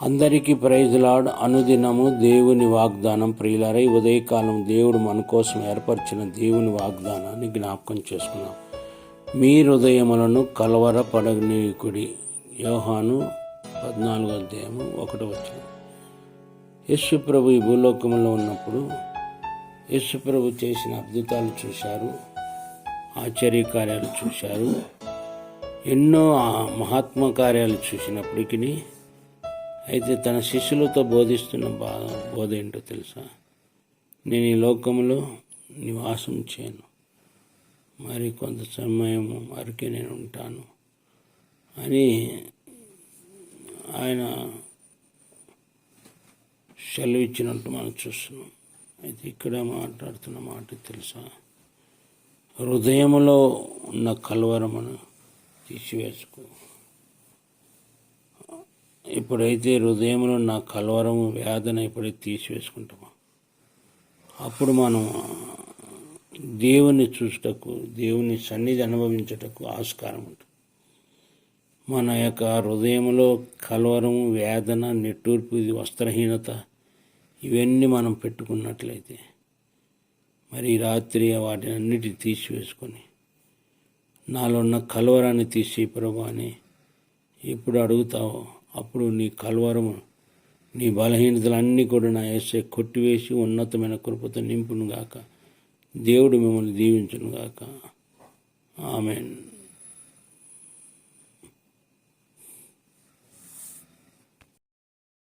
అందరికీ praise lord. అనుదినము దేవుని వాగ్దానం. ప్రియులారా, ఈ ఉదయకాలం దేవుడు మన కోసం ఏర్పరిచిన దేవుని వాగ్దానాన్ని జ్ఞాపకం చేసుకున్నాం. మీ హృదయములను కలవరపడనీయుడి. యోహాను 14:1. యేసు ప్రభు ఈ భూలోకంలో ఉన్నప్పుడు యేసు ప్రభు చేసిన అద్భుతాలు చూశారు, ఆశ్చర్యకార్యాలు చూశారు. ఎన్నో మహాత్మ కార్యాలు చూసినప్పటికీ అయితే తన శిష్యులతో బోధిస్తున్న బోధ ఏంటో తెలుసా? నేను ఈ లోకంలో నివాసం చేయను, మరి కొంత సమయం వరకే నేను ఉంటాను అని ఆయన సెలవు ఇచ్చినట్టు మనం చూస్తున్నాం. అయితే ఇక్కడ మాట్లాడుతున్న మాట తెలుసా? హృదయంలో ఉన్న కలవరమును తీసివేసుకో. ఎప్పుడైతే హృదయంలో నా కలవరము వేదన ఎప్పుడైతే తీసివేసుకుంటామో అప్పుడు మనం దేవుని చూసుటకు, దేవుని సన్నిధి అనుభవించుటకు ఆస్కారం ఉంటుంది. మన యొక్క హృదయంలో కలవరము, వేదన, నిట్టూర్పు, వస్త్రహీనత ఇవన్నీ మనం పెట్టుకున్నట్లయితే మరి రాత్రి వాటిని అన్నిటి తీసివేసుకొని నాలో ఉన్న కలవరాన్ని తీసి ప్రభు అని ఎప్పుడు అడుగుతావో అప్పుడు నీ కలవరము, నీ బలహీనతలన్నీ కూడా నా యేసే కొట్టివేసి ఉన్నతమైన కృపతో నింపును గాక. దేవుడు మిమ్మల్ని దీవించును గాక. ఆమేన్.